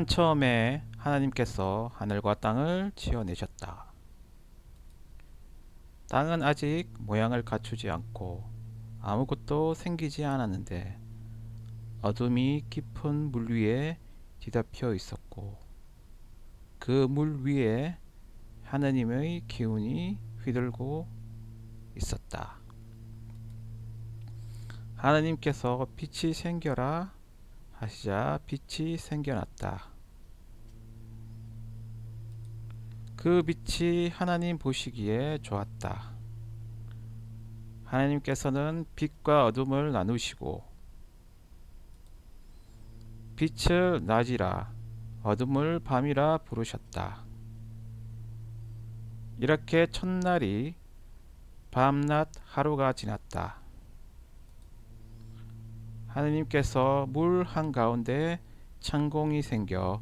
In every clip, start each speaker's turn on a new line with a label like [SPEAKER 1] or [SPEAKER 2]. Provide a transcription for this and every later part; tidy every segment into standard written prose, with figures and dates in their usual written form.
[SPEAKER 1] 처음에 하나님께서 하늘과 땅을 지어내셨다. 땅은 아직 모양을 갖추지 않고 아무것도 생기지 않았는데 어둠이 깊은 물 위에 뒤덮여 있었고 그 물 위에 하느님의 기운이 휘들고 있었다. 하느님께서 빛이 생겨라 하시자 빛이 생겨났다. 그 빛이 하나님 보시기에 좋았다. 하나님께서는 빛과 어둠을 나누시고 빛을 낮이라 어둠을 밤이라 부르셨다. 이렇게 첫날이 밤낮 하루가 지났다. 하느님께서 물 한가운데 창공이 생겨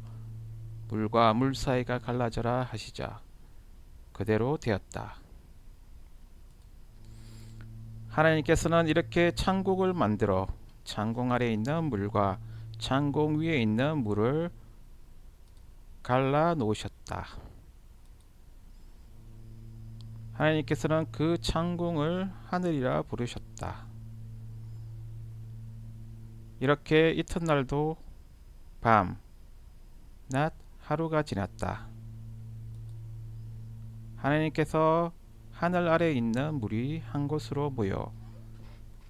[SPEAKER 1] 물과 물 사이가 갈라져라 하시자 그대로 되었다. 하나님께서는 이렇게 창국을 만들어 창공 아래에 있는 물과 창공 위에 있는 물을 갈라 놓으셨다. 하나님께서는 그 창공을 하늘이라 부르셨다. 이렇게 이튿날도 밤, 낮, 하루가 지났다. 하나님께서 하늘 아래에 있는 물이 한 곳으로 모여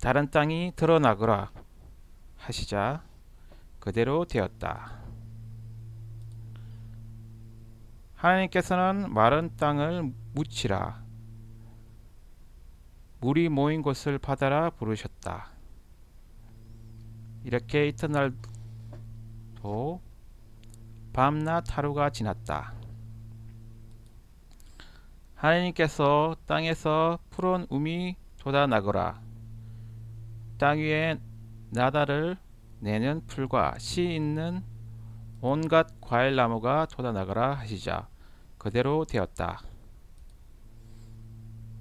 [SPEAKER 1] 다른 땅이 드러나거라 하시자 그대로 되었다. 하나님께서는 마른 땅을 묻히라 물이 모인 곳을 바다라 부르셨다. 이렇게 이튿날도 밤낮 하루가 지났다. 하나님께서 땅에서 푸른 움이 돋아나거라 땅 위에 나달을 내는 풀과 씨 있는 온갖 과일나무가 돋아나거라 하시자 그대로 되었다.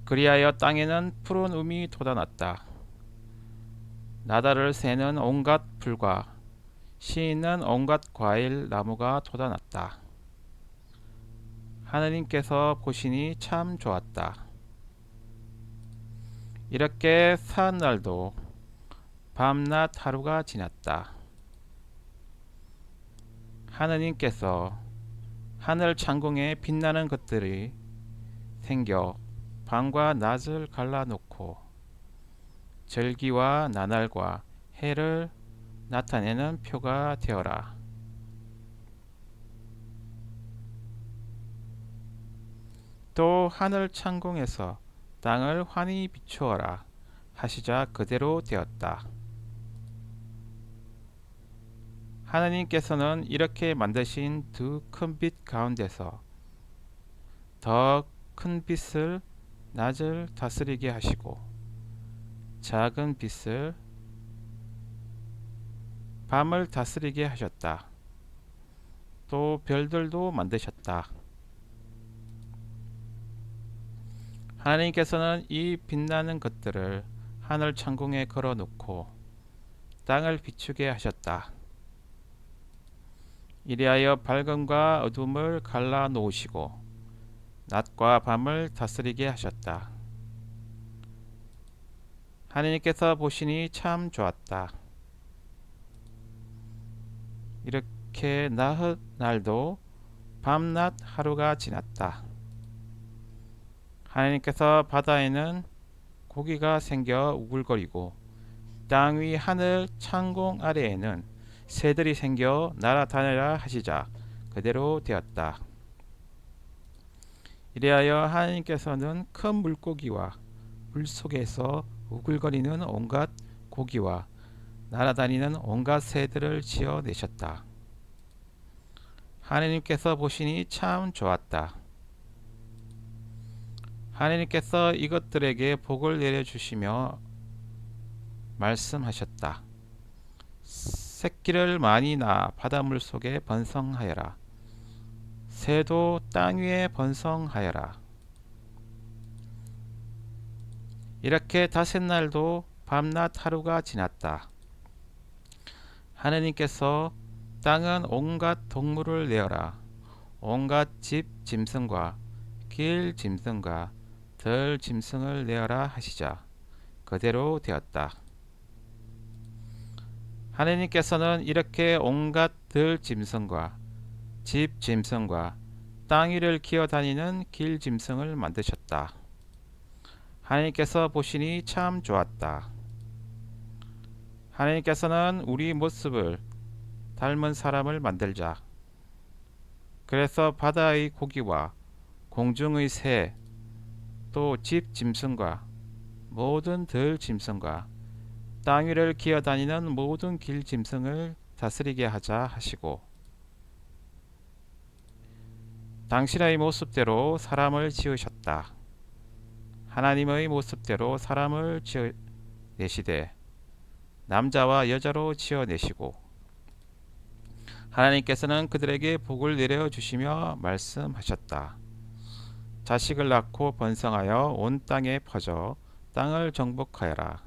[SPEAKER 1] 그리하여 땅에는 푸른 움이 돋아났다. 나달을 새는 온갖 풀과 씨 있는 온갖 과일 나무가 돋아났다. 하느님께서 보시니 참 좋았다. 이렇게 사흘날도 밤낮 하루가 지났다. 하느님께서 하늘 창공에 빛나는 것들이 생겨 밤과 낮을 갈라놓고 절기와 나날과 해를 나타내는 표가 되어라. 또 하늘 창공에서 땅을 환히 비추어라 하시자 그대로 되었다. 하느님께서는 이렇게 만드신 두 큰 빛 가운데서 더 큰 빛을 낮을 다스리게 하시고 작은 빛을 밤을 다스리게 하셨다. 또 별들도 만드셨다. 하나님께서는 이 빛나는 것들을 하늘 창공에 걸어 놓고 땅을 비추게 하셨다. 이리하여 밝음과 어둠을 갈라 놓으시고 낮과 밤을 다스리게 하셨다. 하나님께서 보시니 참 좋았다. 이렇게 나흘 날도 밤낮 하루가 지났다. 하나님께서 바다에는 고기가 생겨 우글거리고 땅 위 하늘 창공 아래에는 새들이 생겨 날아다니라 하시자 그대로 되었다. 이리하여 하나님께서는 큰 물고기와 물속에서 우글거리는 온갖 고기와 날아다니는 온갖 새들을 지어내셨다. 하나님께서 보시니 참 좋았다. 하나님께서 이것들에게 복을 내려주시며 말씀하셨다. 새끼를 많이 낳아 바닷물 속에 번성하여라. 새도 땅 위에 번성하여라. 이렇게 닷새날도 밤낮 하루가 지났다. 하느님께서 땅은 온갖 동물을 내어라. 온갖 집 짐승과 길 짐승과 들 짐승을 내어라 하시자 그대로 되었다. 하느님께서는 이렇게 온갖 들 짐승과 집 짐승과 땅 위를 기어다니는 길 짐승을 만드셨다. 하느님께서 보시니 참 좋았다. 하느님께서는 우리 모습을 닮은 사람을 만들자. 그래서 바다의 고기와 공중의 새, 또 집 짐승과 모든 들 짐승과 땅 위를 기어다니는 모든 길 짐승을 다스리게 하자 하시고 당신의 모습대로 사람을 지으셨다. 하나님의 모습대로 사람을 지어내시되 남자와 여자로 지어내시고 하나님께서는 그들에게 복을 내려주시며 말씀하셨다. 자식을 낳고 번성하여 온 땅에 퍼져 땅을 정복하여라.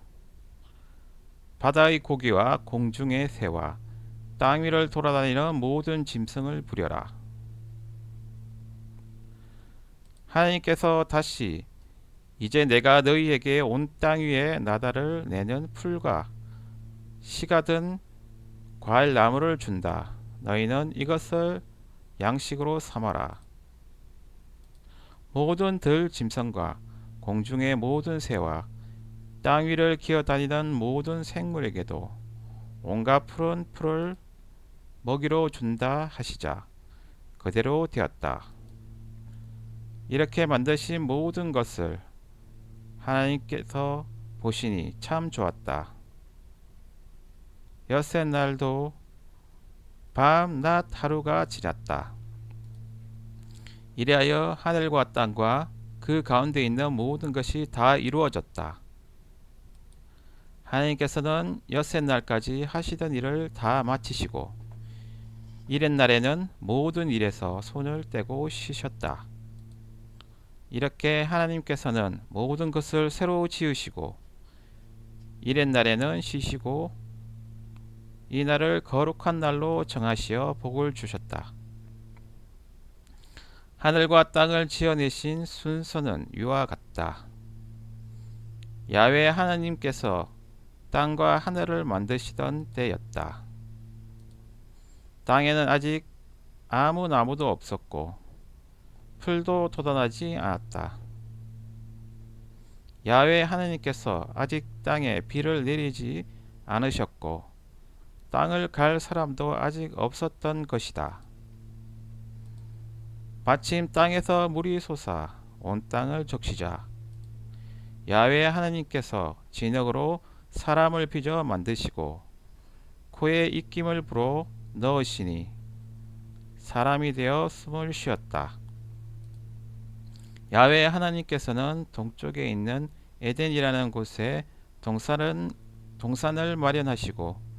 [SPEAKER 1] 바다의 고기와 공중의 새와 땅 위를 돌아다니는 모든 짐승을 부려라. 하나님께서 다시 이제 내가 너희에게 온 땅 위에 나달을 내는 풀과 씨가 든 과일나무를 준다. 너희는 이것을 양식으로 삼아라. 모든 들 짐승과 공중의 모든 새와 땅 위를 기어다니는 모든 생물에게도 온갖 푸른 풀을 먹이로 준다 하시자 그대로 되었다. 이렇게 만드신 모든 것을 하나님께서 보시니 참 좋았다. 엿새 날도 밤, 낮 하루가 지났다. 이리하여 하늘과 땅과 그 가운데 있는 모든 것이 다 이루어졌다. 하나님께서는 엿새 날까지 하시던 일을 다 마치시고 이른 날에는 모든 일에서 손을 떼고 쉬셨다. 이렇게 하나님께서는 모든 것을 새로 지으시고 이른 날에는 쉬시고 이 날을 거룩한 날로 정하시어 복을 주셨다. 하늘과 땅을 지어내신 순서는 이와 같다. 야훼 하나님께서 땅과 하늘을 만드시던 때였다. 땅에는 아직 아무 나무도 없었고 풀도 돋아나지 않았다. 야훼 하나님께서 아직 땅에 비를 내리지 않으셨고 땅을 갈 사람도 아직 없었던 것이다. 마침 땅에서 물이 솟아 온 땅을 적시자 야훼 하나님께서 진흙으로 사람을 빚어 만드시고 코에 입김을 불어 넣으시니 사람이 되어 숨을 쉬었다. 야훼 하나님께서는 동쪽에 있는 에덴이라는 곳에 동산을 마련하시고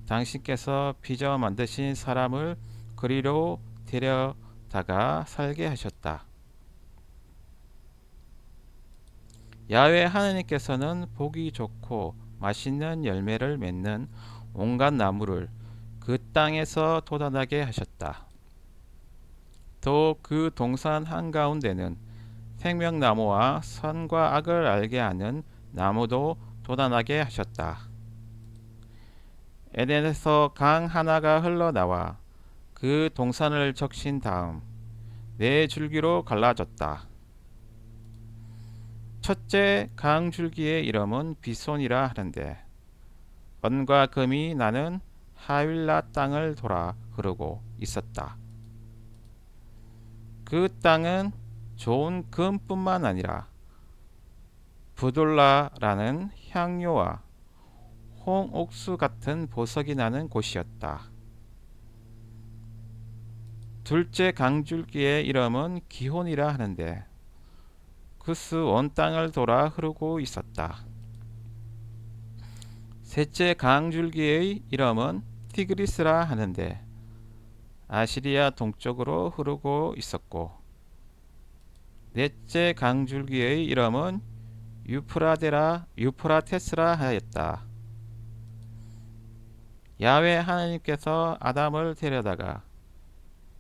[SPEAKER 1] 당신께서 빚어 만드신 사람을 그리로 데려다가 살게 하셨다. 야훼 하나님께서는 보기 좋고 맛있는 열매를 맺는 온갖 나무를 그 땅에서 돋아나게 하셨다. 또 그 동산 한가운데는 생명나무와 선과 악을 알게 하는 나무도 돋아나게 하셨다. 에덴에서 강 하나가 흘러나와 그 동산을 적신 다음 네 줄기로 갈라졌다. 첫째 강 줄기의 이름은 비손이라 하는데 은과 금이 나는 하윌라 땅을 돌아 흐르고 있었다. 그 땅은 좋은 금뿐만 아니라 부돌라라는 향료와 홍옥수 같은 보석이 나는 곳이었다. 둘째 강줄기의 이름은 기혼이라 하는데 그스 온 땅을 돌아 흐르고 있었다. 셋째 강줄기의 이름은 티그리스라 하는데 아시리아 동쪽으로 흐르고 있었고 넷째 강줄기의 이름은 유프라테스라 하였다. 야훼 하나님께서 아담을 데려다가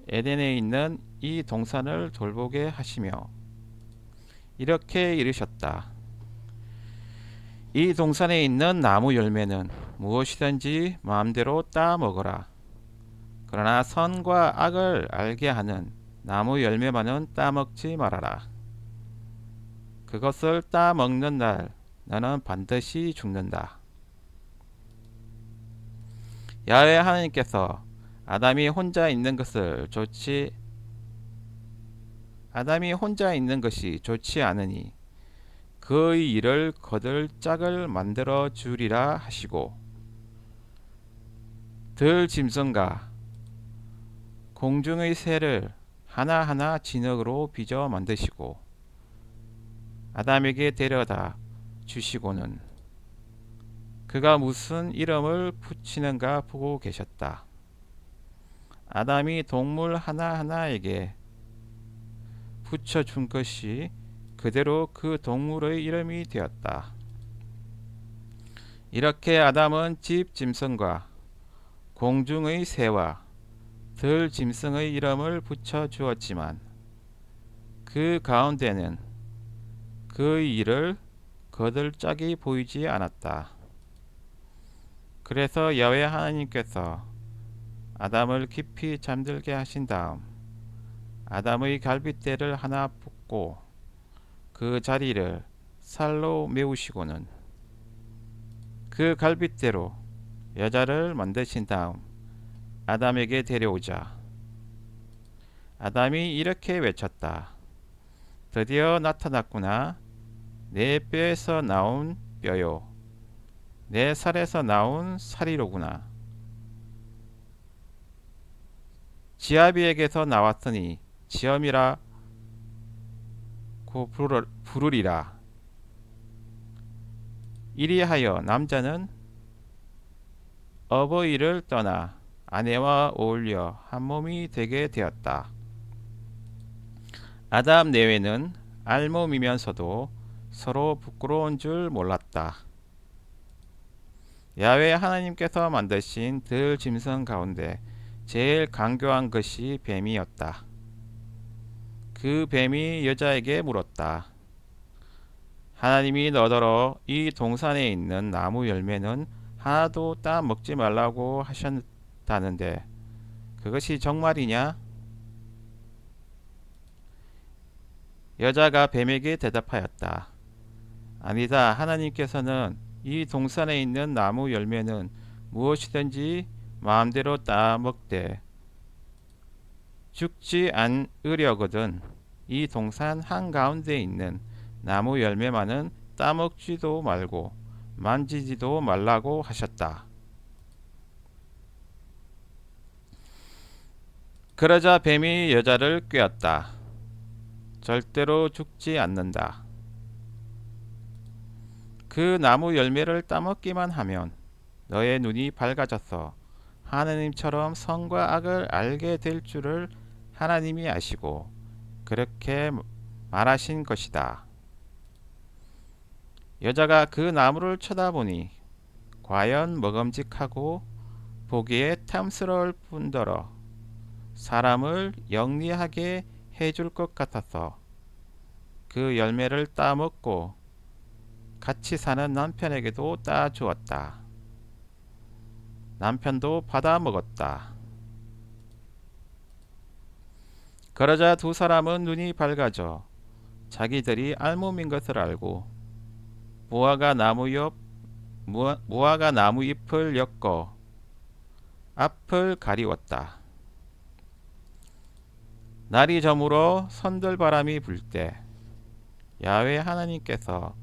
[SPEAKER 1] 에덴에 있는 이 동산을 돌보게 하시며 이렇게 이르셨다. 이 동산에 있는 나무 열매는 무엇이든지 마음대로 따 먹어라. 그러나 선과 악을 알게 하는 나무 열매만은 따 먹지 말아라. 그것을 따 먹는 날 너는 반드시 죽는다. 야훼 하나님께서 아담이 혼자 있는 것이 좋지 않으니 그의 일을 거둘 짝을 만들어 주리라 하시고 들 짐승과 공중의 새를 하나하나 진흙으로 빚어 만드시고 아담에게 데려다 주시고는 그가 무슨 이름을 붙이는가 보고 계셨다. 아담이 동물 하나하나에게 붙여준 것이 그대로 그 동물의 이름이 되었다. 이렇게 아담은 집 짐승과 공중의 새와 들 짐승의 이름을 붙여 주었지만 그 가운데는 그의 일을 거둘 짝이 보이지 않았다. 그래서 야훼 하나님께서 아담을 깊이 잠들게 하신 다음 아담의 갈빗대를 하나 붓고 그 자리를 살로 메우시고는 그 갈빗대로 여자를 만드신 다음 아담에게 데려오자 아담이 이렇게 외쳤다. 드디어 나타났구나. 내 뼈에서 나온 뼈요. 내 살에서 나온 살이로구나. 지아비에게서 나왔으니 지엄이라고 부르리라. 이리하여 남자는 어버이를 떠나 아내와 어울려 한 몸이 되게 되었다. 아담 내외는 알몸이면서도 서로 부끄러운 줄 몰랐다. 야훼 하나님께서 만드신 들 짐승 가운데 제일 강교한 것이 뱀이었다. 그 뱀이 여자에게 물었다. 하나님이 너더러 이 동산에 있는 나무 열매는 하나도 따 먹지 말라고 하셨다는데 그것이 정말이냐? 여자가 뱀에게 대답하였다. 아니다. 하나님께서는 이 동산에 있는 나무 열매는 무엇이든지 마음대로 따 먹되 죽지 않으려거든 이 동산 한가운데 있는 나무 열매만은 따먹지도 말고 만지지도 말라고 하셨다. 그러자 뱀이 여자를 꾀었다. 절대로 죽지 않는다. 그 나무 열매를 따먹기만 하면 너의 눈이 밝아져서 하나님처럼 선과 악을 알게 될 줄을 하나님이 아시고 그렇게 말하신 것이다. 여자가 그 나무를 쳐다보니 과연 먹음직하고 보기에 탐스러울 뿐더러 사람을 영리하게 해줄 것 같아서 그 열매를 따먹고 같이 사는 남편에게도 따주었다. 남편도 받아 먹었다. 그러자 두 사람은 눈이 밝아져 자기들이 알몸인 것을 알고 무화과 나무 잎을 엮어 앞을 가리웠다. 날이 저물어 선들바람이 불 때 야훼 하나님께서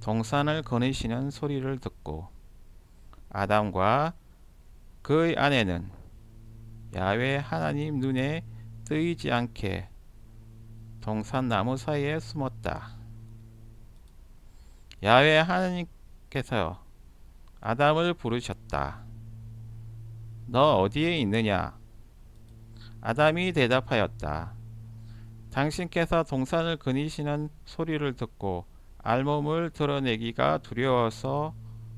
[SPEAKER 1] 동산을 거니시는 소리를 듣고 아담과 그의 아내는 야훼 하나님 눈에 뜨이지 않게 동산 나무 사이에 숨었다. 야훼 하나님께서 아담을 부르셨다. 너 어디에 있느냐? 아담이 대답하였다. 당신께서 동산을 거니시는 소리를 듣고 알몸을 드러내기가 두려워서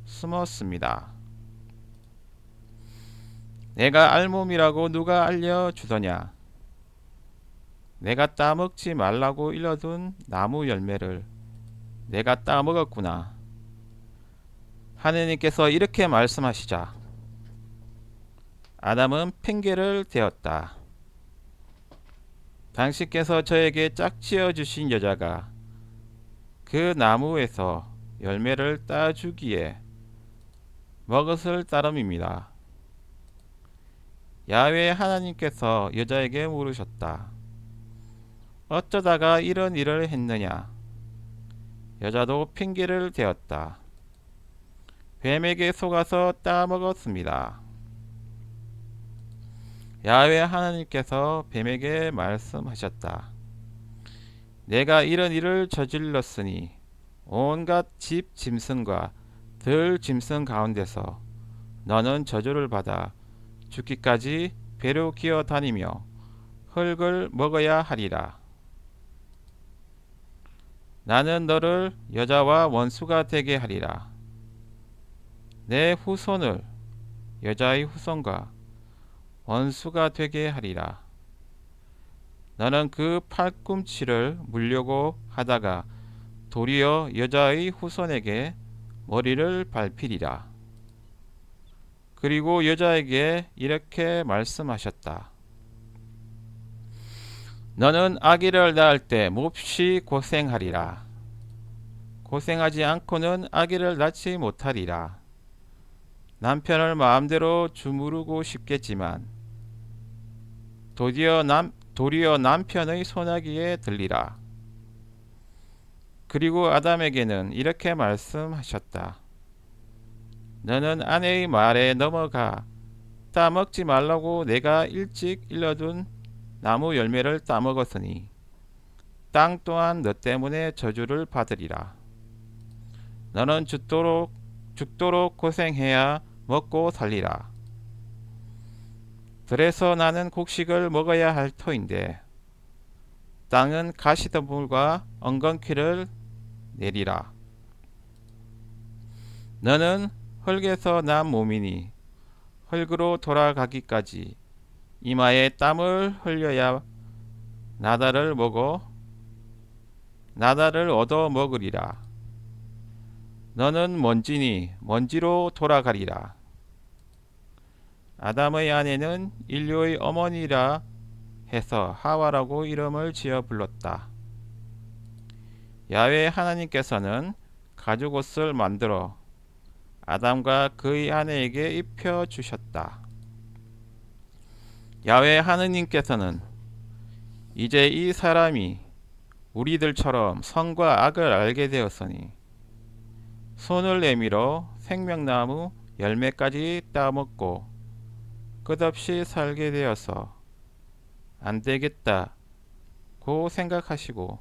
[SPEAKER 1] 숨었습니다. 내가 알몸이라고 누가 알려주더냐? 내가 따먹지 말라고 일러둔 나무 열매를 내가 따먹었구나. 하느님께서 이렇게 말씀하시자 아담은 핑계를 대었다. 당신께서 저에게 짝지어 주신 여자가 그 나무에서 열매를 따주기에 먹었을 따름입니다. 야훼 하나님께서 여자에게 물으셨다. 어쩌다가 이런 일을 했느냐? 여자도 핑계를 대었다. 뱀에게 속아서 따먹었습니다. 야훼 하나님께서 뱀에게 말씀하셨다. 내가 이런 일을 저질렀으니 온갖 집 짐승과 들 짐승 가운데서 너는 저주를 받아 죽기까지 배로 기어 다니며 흙을 먹어야 하리라. 나는 너를 여자와 원수가 되게 하리라. 내 후손을 여자의 후손과 원수가 되게 하리라. 너는 그 팔꿈치를 물려고 하다가 도리어 여자의 후손에게 머리를 밟히리라. 그리고 여자에게 이렇게 말씀하셨다. 너는 아기를 낳을 때 몹시 고생하리라. 고생하지 않고는 아기를 낳지 못하리라. 남편을 마음대로 주무르고 싶겠지만 도리어 남편의 손아귀에 들리라. 그리고 아담에게는 이렇게 말씀하셨다. 너는 아내의 말에 넘어가 따먹지 말라고 내가 일찍 일러둔 나무 열매를 따먹었으니 땅 또한 너 때문에 저주를 받으리라. 너는 죽도록 고생해야 먹고 살리라. 그래서 나는 곡식을 먹어야 할 터인데 땅은 가시덤불과 엉겅퀴를 내리라. 너는 흙에서 난 몸이니 흙으로 돌아가기까지 이마에 땀을 흘려야 나다를 얻어 먹으리라. 너는 먼지니 먼지로 돌아가리라. 아담의 아내는 인류의 어머니라 해서 하와라고 이름을 지어 불렀다. 야훼 하나님께서는 가죽옷을 만들어 아담과 그의 아내에게 입혀 주셨다. 야훼 하느님께서는 이제 이 사람이 우리들처럼 선과 악을 알게 되었으니 손을 내밀어 생명나무 열매까지 따먹고 끝없이 살게 되어서 안 되겠다고 생각하시고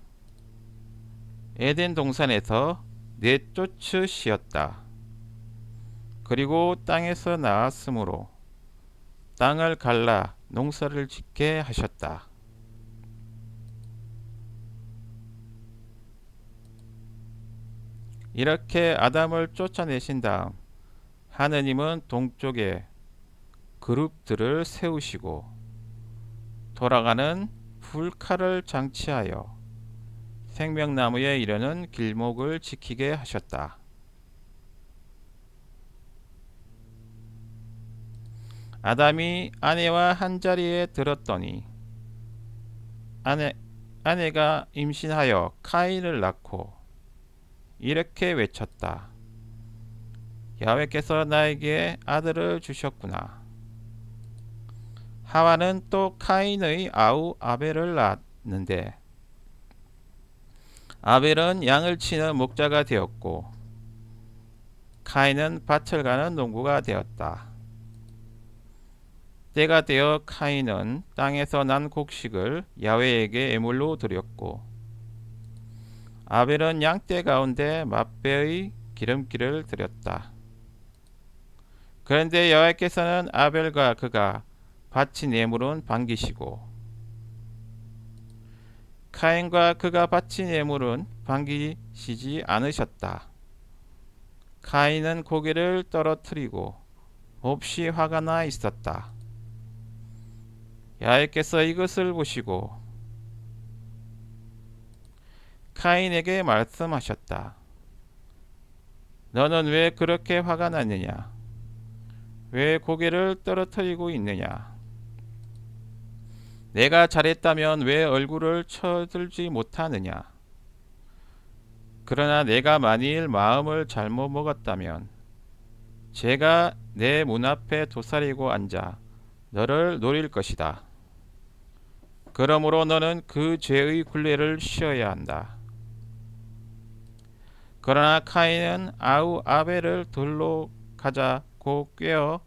[SPEAKER 1] 에덴 동산에서 내쫓으시었다. 그리고 땅에서 나왔으므로 땅을 갈라 농사를 짓게 하셨다. 이렇게 아담을 쫓아내신 다음 하느님은 동쪽에 그룹들을 세우시고 돌아가는 불칼을 장치하여 생명나무에 이르는 길목을 지키게 하셨다. 아담이 아내와 한자리에 들었더니 아내가 임신하여 카인을 낳고 이렇게 외쳤다. 야훼께서 나에게 아들을 주셨구나. 하와는 또 카인의 아우 아벨을 낳았는데 아벨은 양을 치는 목자가 되었고 카인은 밭을 가는 농부가 되었다. 때가 되어 카인은 땅에서 난 곡식을 야훼에게 예물로 드렸고 아벨은 양떼 가운데 맛배의 기름기를 드렸다. 그런데 여호와께서는 아벨과 그가 바친 예물은 반기시고 카인과 그가 바친 예물은 반기시지 않으셨다. 카인은 고개를 떨어뜨리고 몹시 화가 나 있었다. 야훼께서 이것을 보시고 카인에게 말씀하셨다. 너는 왜 그렇게 화가 났느냐? 왜 고개를 떨어뜨리고 있느냐? 내가 잘했다면 왜 얼굴을 쳐들지 못하느냐? 그러나 내가 만일 마음을 잘못 먹었다면 제가 내 문 앞에 도사리고 앉아 너를 노릴 것이다. 그러므로 너는 그 죄의 굴레를 쉬어야 한다. 그러나 카인은 아우 아벨을 들로 가자고 꾀어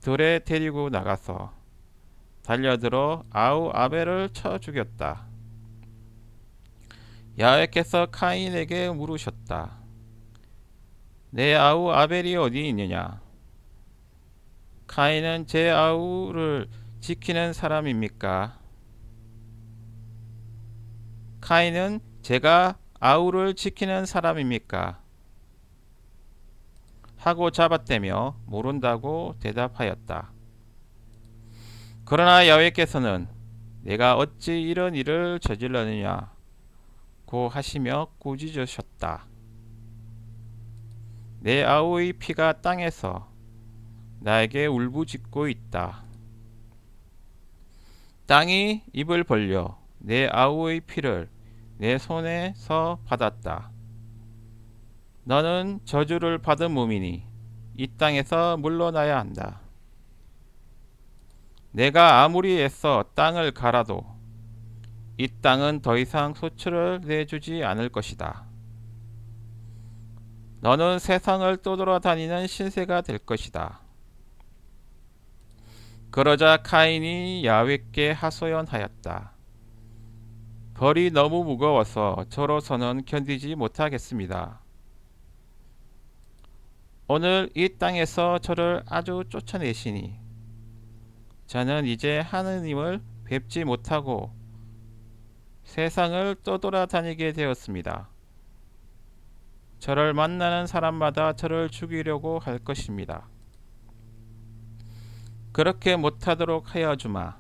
[SPEAKER 1] 들에 데리고 나가서 달려들어 아우 아벨을 쳐 죽였다. 야훼께서 카인에게 물으셨다. 내 아우 아벨이 어디 있느냐? 카인은 제 아우를 지키는 사람입니까? 카인은 제가 아우를 지키는 사람입니까? 하고 잡아떼며 모른다고 대답하였다. 그러나 야훼께서는 내가 어찌 이런 일을 저질렀느냐 고 하시며 꾸짖으셨다. 내 아우의 피가 땅에서 나에게 울부짖고 있다. 땅이 입을 벌려 내 아우의 피를 내 손에서 받았다. 너는 저주를 받은 몸이니 이 땅에서 물러나야 한다. 내가 아무리 애써 땅을 갈아도 이 땅은 더 이상 소출을 내주지 않을 것이다. 너는 세상을 떠돌아다니는 신세가 될 것이다. 그러자 카인이 야훼께 하소연하였다. 벌이 너무 무거워서 저로서는 견디지 못하겠습니다. 오늘 이 땅에서 저를 아주 쫓아내시니 저는 이제 하느님을 뵙지 못하고 세상을 떠돌아다니게 되었습니다. 저를 만나는 사람마다 저를 죽이려고 할 것입니다. 그렇게 못하도록 하여 주마.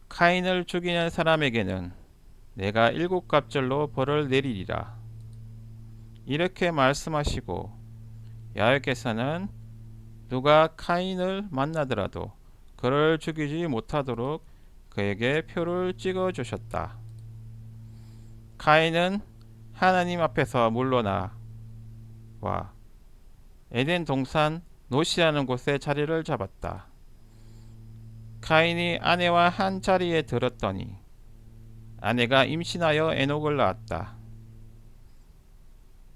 [SPEAKER 1] 카인을 죽이는 사람에게는 내가 7갑절로 벌을 내리리라. 이렇게 말씀하시고 야훼께서는 누가 카인을 만나더라도 그를 죽이지 못하도록 그에게 표를 찍어 주셨다. 카인은 하나님 앞에서 물러나 와 에덴 동산 노시라는 곳에 자리를 잡았다. 카인이 아내와 한 자리에 들었더니 아내가 임신하여 에녹을 낳았다.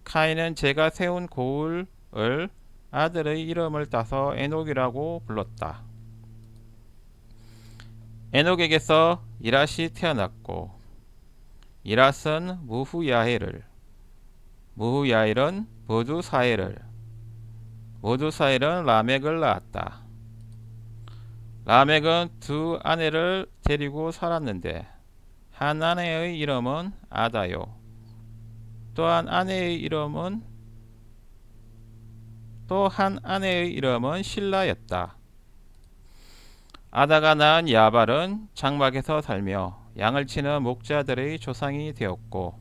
[SPEAKER 1] 카인은 제가 세운 고을을 아들의 이름을 따서 에녹이라고 불렀다. 에녹에게서 이랏이 태어났고 이랏은 무후야엘을, 무후야엘은 무두사엘을, 무두사엘은 라멕을 낳았다. 라멕은 두 아내를 데리고 살았는데 한 아내의 이름은 아다요, 또 한 아내의 이름은 실라였다. 아다가 낳은 야발은 장막에서 살며 양을 치는 목자들의 조상이 되었고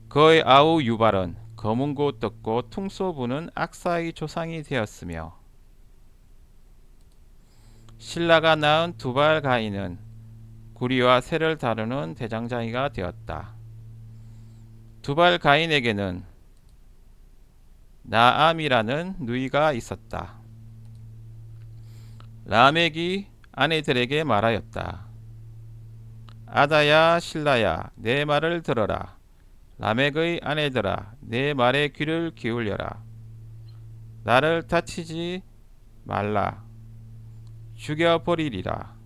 [SPEAKER 1] 그의 아우 유발은 검은고 떴고 퉁소 부는 악사의 조상이 되었으며 실라가 낳은 두발 가인은 구리와 새를 다루는 대장장이가 되었다. 두발 가인에게는 나암이라는 누이가 있었다. 라멕이 아내들에게 말하였다. 아다야 실라야 내 말을 들어라. 라멕의 아내들아 내 말에 귀를 기울여라. 나를 다치지 말라. 죽여버리리라.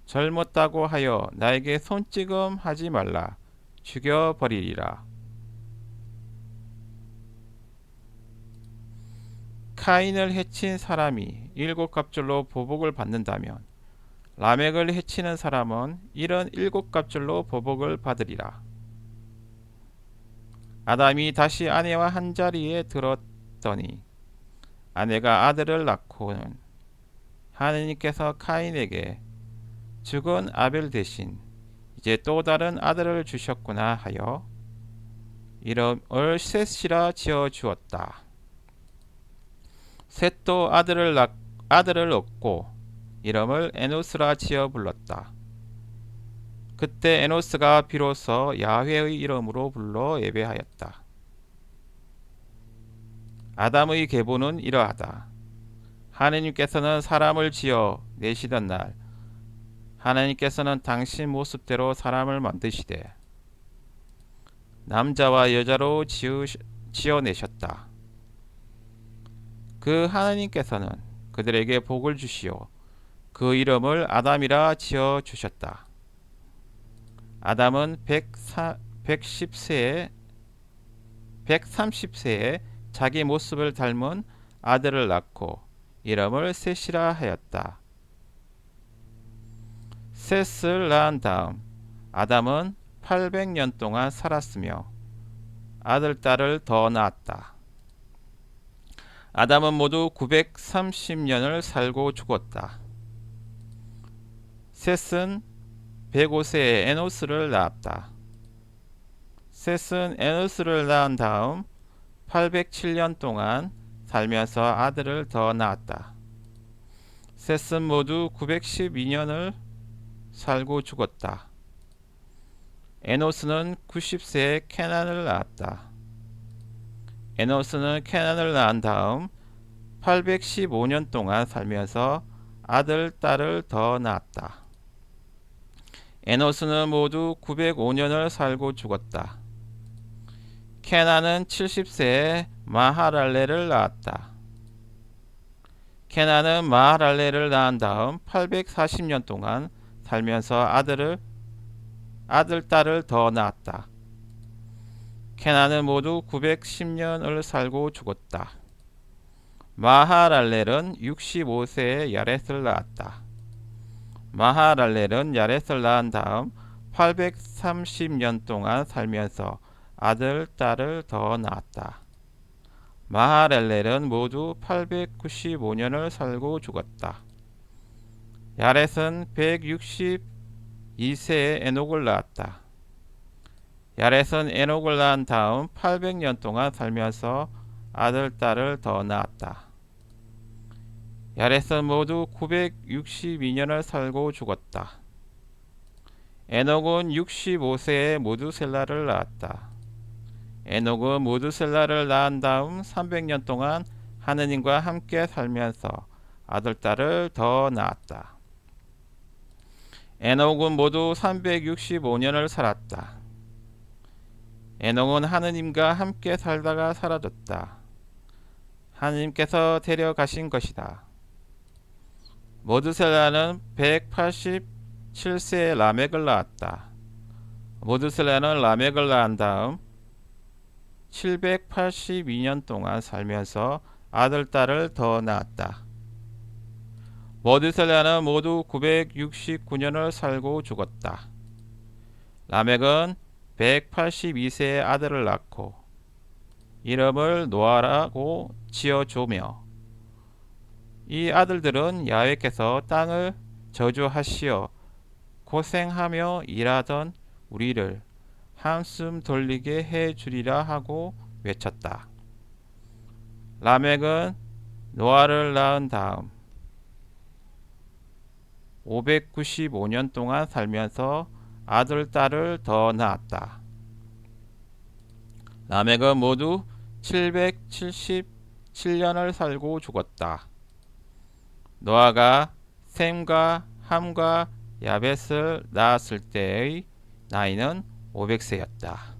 [SPEAKER 1] 젊었다고 하여 나에게 손찌검 하지 말라. 죽여버리리라. 카인을 해친 사람이 7갑절로 보복을 받는다면 라멕을 해치는 사람은 이런 7갑절로 보복을 받으리라. 아담이 다시 아내와 한자리에 들었더니 아내가 아들을 낳고는 하느님께서 카인에게 죽은 아벨 대신 이제 또 다른 아들을 주셨구나 하여 이름을 셋이라 지어 주었다. 셋도 아들을 얻고 이름을 에노스라 지어 불렀다. 그때 에노스가 비로소 야훼의 이름으로 불러 예배하였다. 아담의 계보는 이러하다. 하느님께서는 사람을 지어 내시던 날 하나님께서는 당신 모습대로 사람을 만드시되 남자와 여자로 지어내셨다. 그 하나님께서는 그들에게 복을 주시어 그 이름을 아담이라 지어 주셨다. 아담은 130세에 자기 모습을 닮은 아들을 낳고 이름을 셋이라 하였다. 셋을 낳은 다음 아담은 800년 동안 살았으며 아들, 딸을 더 낳았다. 아담은 모두 930년을 살고 죽었다. 셋은 105세에 에노스를 낳았다. 셋은 에노스를 낳은 다음 807년 동안 살면서 아들을 더 낳았다. 셋은 모두 912년을 살고 죽었다. 에노스는 90세에 케난을 낳았다. 에노스는 케난을 낳은 다음 815년 동안 살면서 아들, 딸을 더 낳았다. 에노스는 모두 905년을 살고 죽었다. 케난은 70세에 마하랄레를 낳았다. 케난은 마하랄레를 낳은 다음 840년 동안 살면서 아들, 딸을 더 낳았다. 케난은 모두 910년을 살고 죽었다. 마하랄렐은 65세에 야렛을 낳았다. 마하랄렐은 야렛을 낳은 다음 830년 동안 살면서 아들, 딸을 더 낳았다. 마하랄렐은 모두 895년을 살고 죽었다. 야렛은 162세에 에녹을 낳았다. 야렛은 에녹을 낳은 다음 800년 동안 살면서 아들, 딸을 더 낳았다. 야렛은 모두 962년을 살고 죽었다. 에녹은 65세에 모두셀라를 낳았다. 에녹은 모두셀라를 낳은 다음 300년 동안 하느님과 함께 살면서 아들, 딸을 더 낳았다. 에녹은 모두 365년을 살았다. 에녹은 하느님과 함께 살다가 사라졌다. 하느님께서 데려가신 것이다. 모두셀라는 187세에 라멕을 낳았다. 모두셀라는 라멕을 낳은 다음 782년 동안 살면서 아들, 딸을 더 낳았다. 모두셀라는 모두 969년을 살고 죽었다. 라멕은 182세의 아들을 낳고 이름을 노아라고 지어주며 이 아들들은 야훼께서 땅을 저주하시어 고생하며 일하던 우리를 한숨 돌리게 해주리라 하고 외쳤다. 라멕은 노아를 낳은 다음 595년 동안 살면서 아들, 딸을 더 낳았다. 라멕은 모두 777년을 살고 죽었다. 노아가 셈과 함과 야벳을 낳았을 때의 나이는 500세였다.